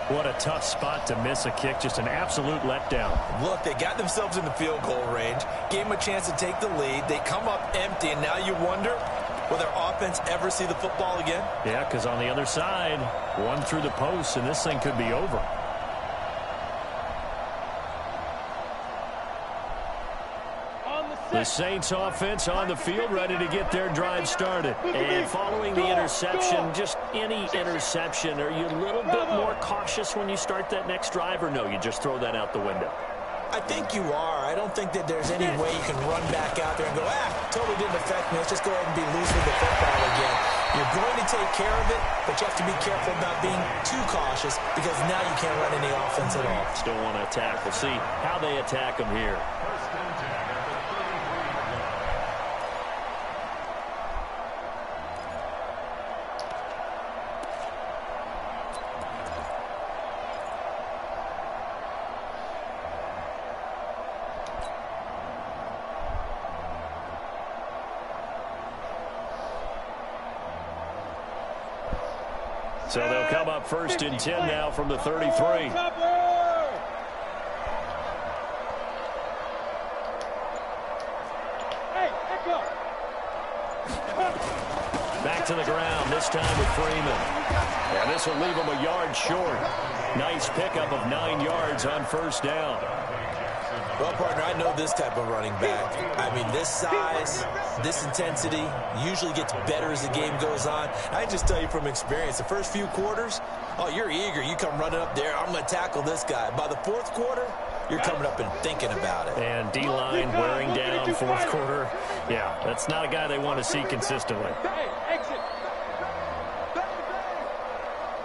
What a tough spot to miss a kick. Just an absolute letdown. Look, they got themselves in the field goal range, gave them a chance to take the lead. They come up empty, and now you wonder, will their offense ever see the football again? Yeah, because on the other side, one through the post, and this thing could be over. The Saints offense on the field, ready to get their drive started. And following the interception, just any interception, are you a little bit more cautious when you start that next drive, or no, you just throw that out the window? I think you are. I don't think that there's any way you can run back out there and go, totally didn't affect me. Let's just go ahead and be loose with the football again. You're going to take care of it, but you have to be careful about being too cautious because now you can't run any offense at all. Still want to attack. We'll see how they attack them here. So they'll come up first and 10 now from the 33. Back to the ground, this time with Freeman. And this will leave him a yard short. Nice pickup of 9 yards on first down. Well, partner, I know this type of running back. I mean, this size, this intensity usually gets better as the game goes on. I just tell you from experience, the first few quarters, you're eager. You come running up there, I'm going to tackle this guy. By the fourth quarter, you're coming up and thinking about it. And D-line wearing down fourth quarter. Yeah, that's not a guy they want to see consistently. Exit.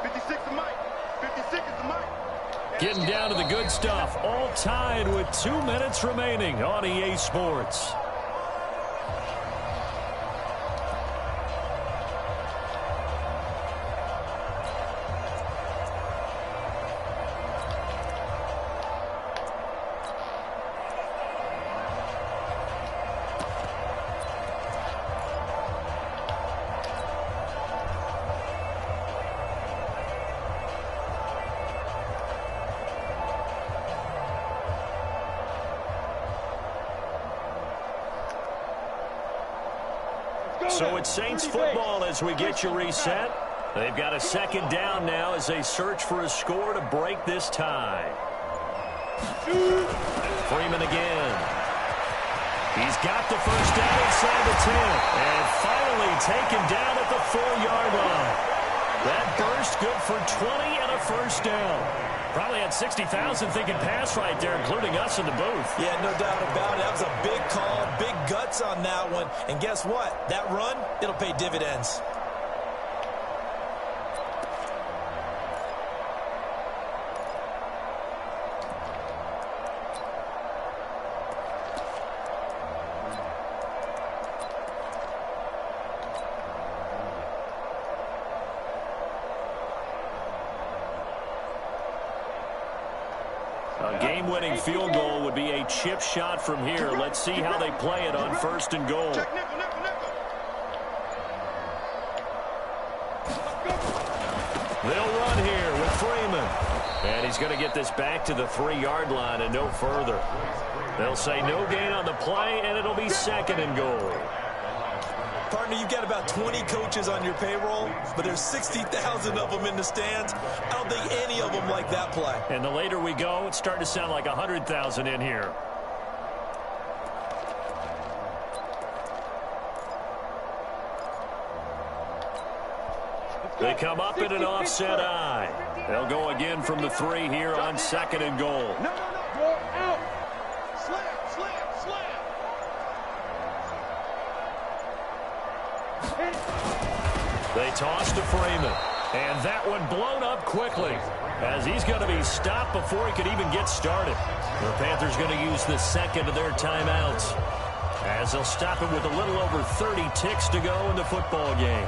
56 is Mike. 56 is Mike. Getting down to the good stuff. All tied with 2 minutes remaining on EA Sports. So it's Saints football as we get you reset. They've got a second down now as they search for a score to break this tie. Freeman again. He's got the first down inside the 10. And finally taken down at the 4-yard line. That burst good for 20 and a first down. Probably had 60,000 thinking pass right there, including us in the booth. Yeah, no doubt about it. That was a big call, big guts on that one. And guess what? That run, it'll pay dividends. A game-winning field goal would be a chip shot from here. Let's see how they play it on 1st and goal. They'll run here with Freeman. And he's going to get this back to the 3-yard line and no further. They'll say no gain on the play, and it'll be 2nd and goal. Partner, you've got about 20 coaches on your payroll, but there's 60,000 of them in the stands. I don't think any of them like that play. And the later we go, it's starting to sound like 100,000 in here. They come up in an offset eye. They'll go again from the 3 here on 2nd and goal. No, go out. Slam. They toss to Freeman. And that one blown up quickly, as he's going to be stopped before he could even get started. The Panthers going to use the 2nd of their timeouts, as they'll stop him with a little over 30 ticks to go in the football game.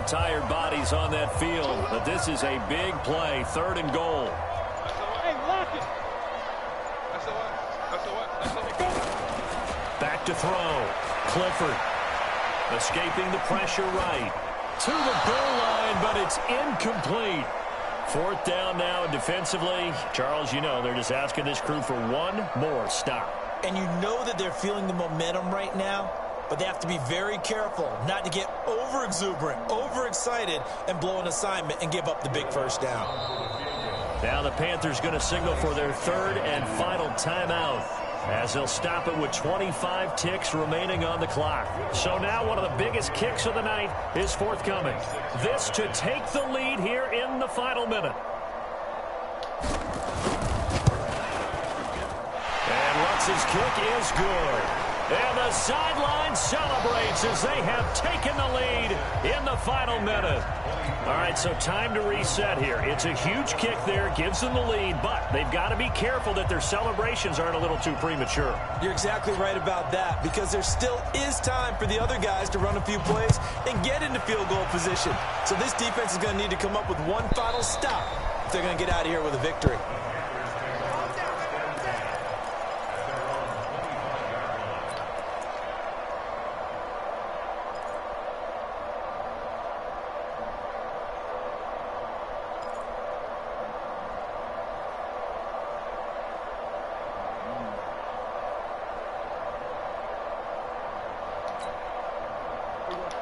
Tired bodies on that field, but this is a big play. 3rd and goal. Hey, lock it. Back to throw. Clifford escaping the pressure right to the goal line, but it's incomplete. 4th down now, and defensively, Charles, you know, they're just asking this crew for one more stop. And you know that they're feeling the momentum right now, but they have to be very careful not to get over-exuberant, overexcited, and blow an assignment and give up the big 1st down. Now the Panthers going to signal for their 3rd and final timeout, as they'll stop it with 25 ticks remaining on the clock. So now one of the biggest kicks of the night is forthcoming. This to take the lead here in the final minute. And Lutz's kick is good. And the sideline celebrates as they have taken the lead in the final minute. All right, so time to reset here. It's a huge kick there, gives them the lead, but they've got to be careful that their celebrations aren't a little too premature. You're exactly right about that, because there still is time for the other guys to run a few plays and get into field goal position. So this defense is going to need to come up with one final stop if they're going to get out of here with a victory.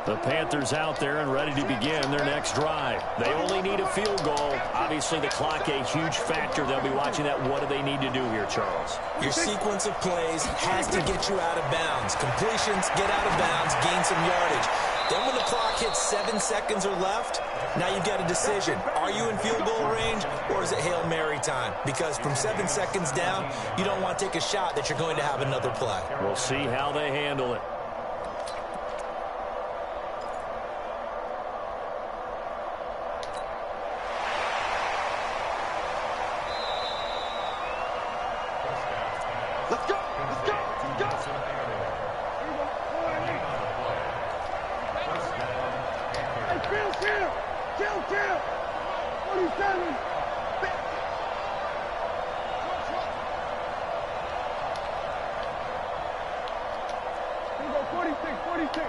The Panthers out there and ready to begin their next drive. They only need a field goal. Obviously, the clock a huge factor. They'll be watching that. What do they need to do here, Charles? Your sequence of plays has to get you out of bounds. Completions, get out of bounds, gain some yardage. Then when the clock hits 7 seconds or left, now you've got a decision. Are you in field goal range, or is it Hail Mary time? Because from 7 seconds down, you don't want to take a shot that you're going to have another play. We'll see how they handle it. Let's go. Hey, chill. 47. Here we go, 46.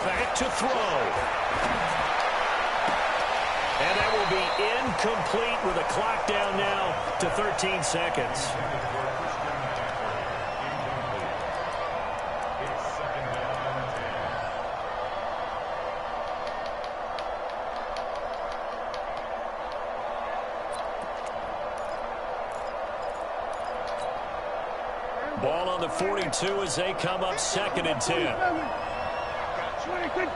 Back to throw. And that will be incomplete with a clock down now to 13 seconds. Ball on the 42 as they come up 2nd and 10. 26.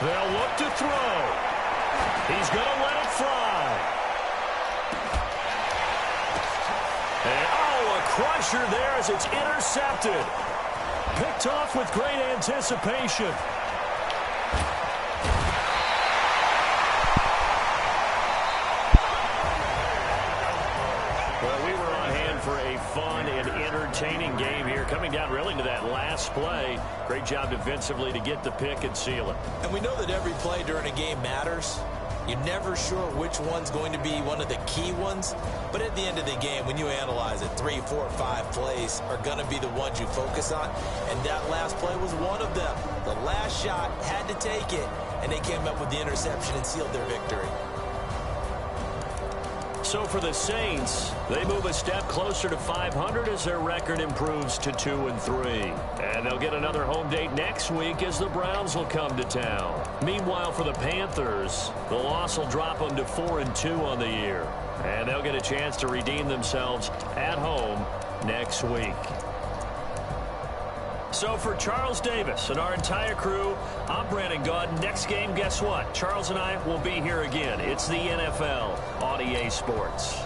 They'll look to throw. He's going to let it fly. pressure there as it's intercepted. Picked off with great anticipation. Well, we were on hand for a fun and entertaining game here, coming down really to that last play. Great job defensively to get the pick and seal it. And we know that every play during a game matters. You're never sure which one's going to be one of the key ones. But at the end of the game, when you analyze it, 3, 4, 5 plays are going to be the ones you focus on. And that last play was one of them. The last shot had to take it, and they came up with the interception and sealed their victory. So for the Saints, they move a step closer to 500 as their record improves to 2-3. And they'll get another home date next week as the Browns will come to town. Meanwhile, for the Panthers, the loss will drop them to 4-2 on the year. And they'll get a chance to redeem themselves at home next week. So for Charles Davis and our entire crew, I'm Brandon Gaudin. Next game, guess what? Charles and I will be here again. It's the NFL on EA Sports.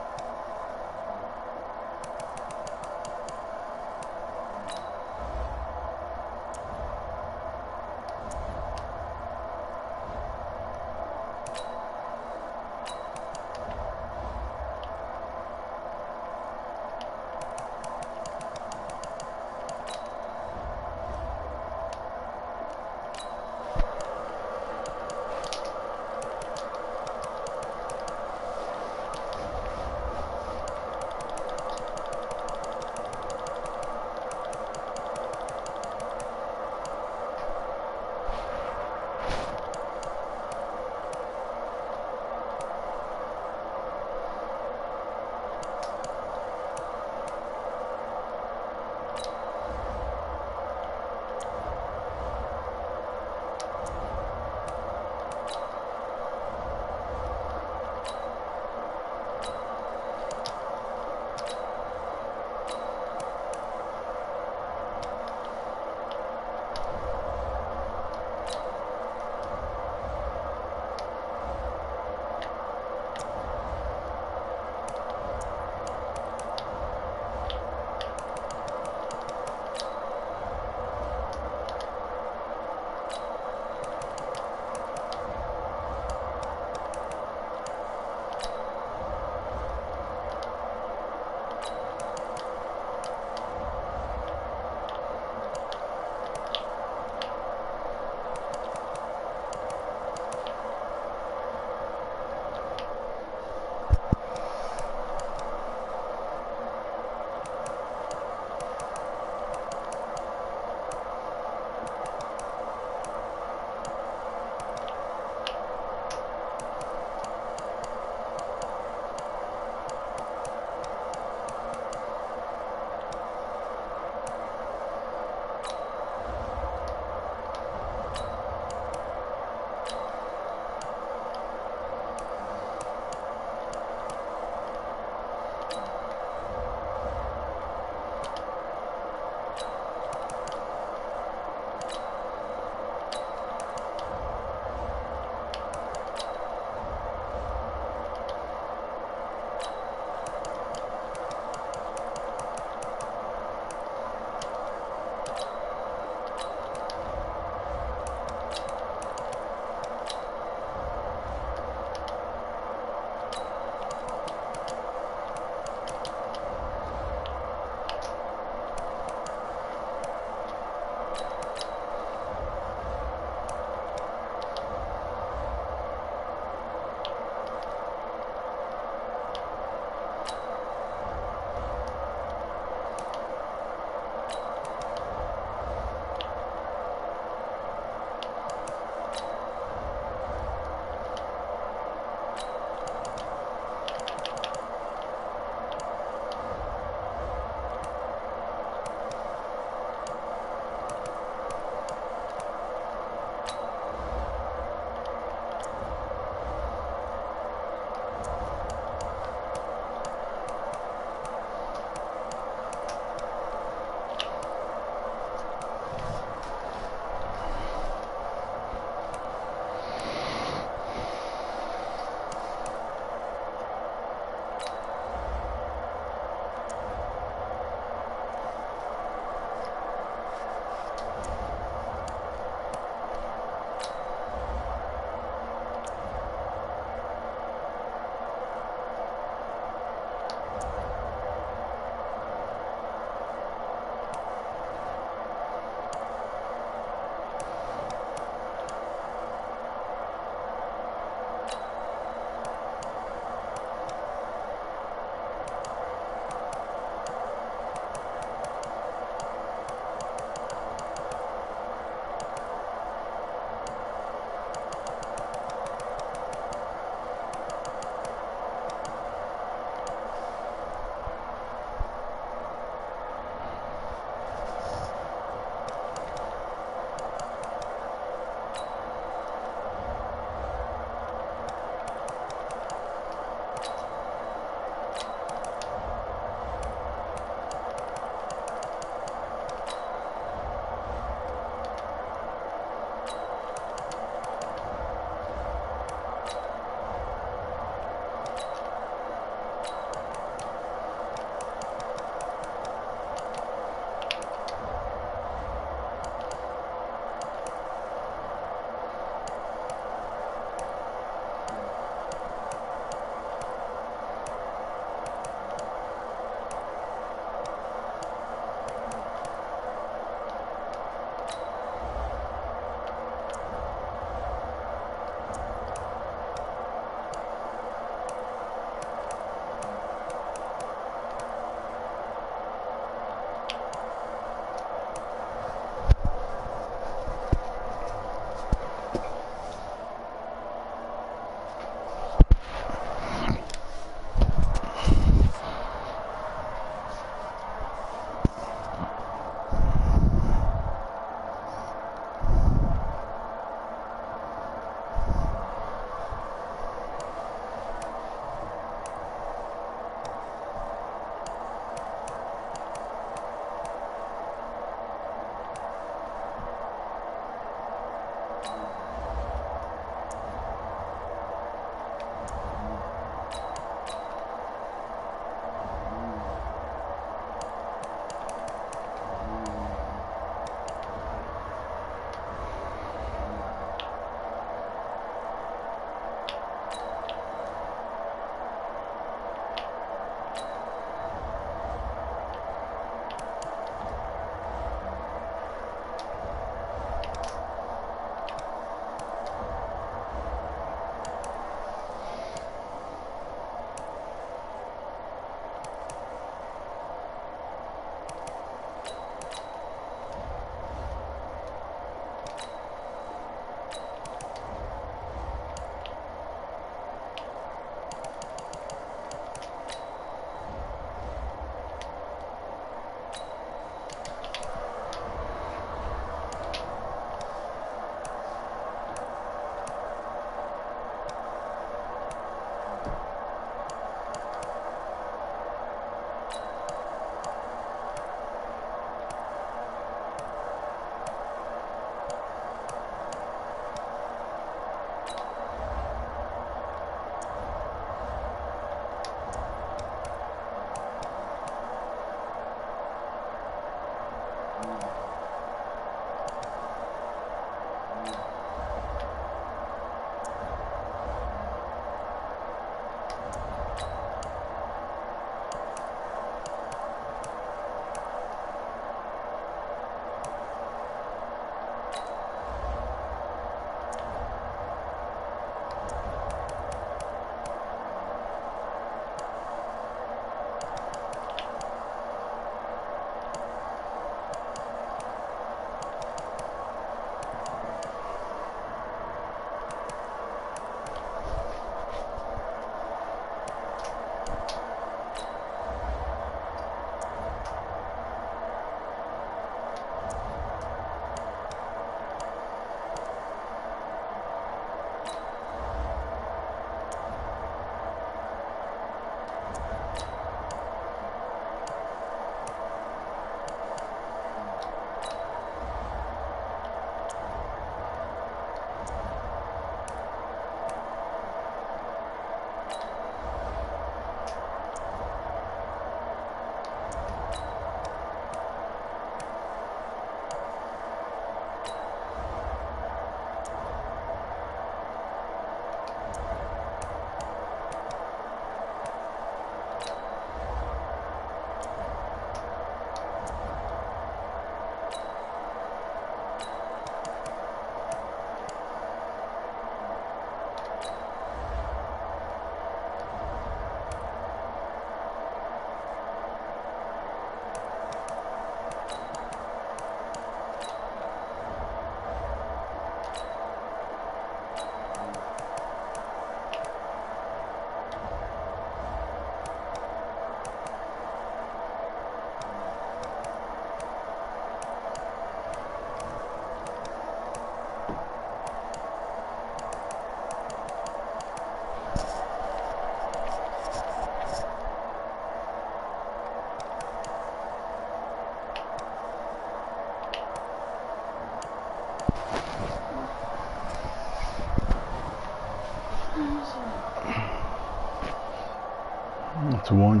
It's one.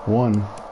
One.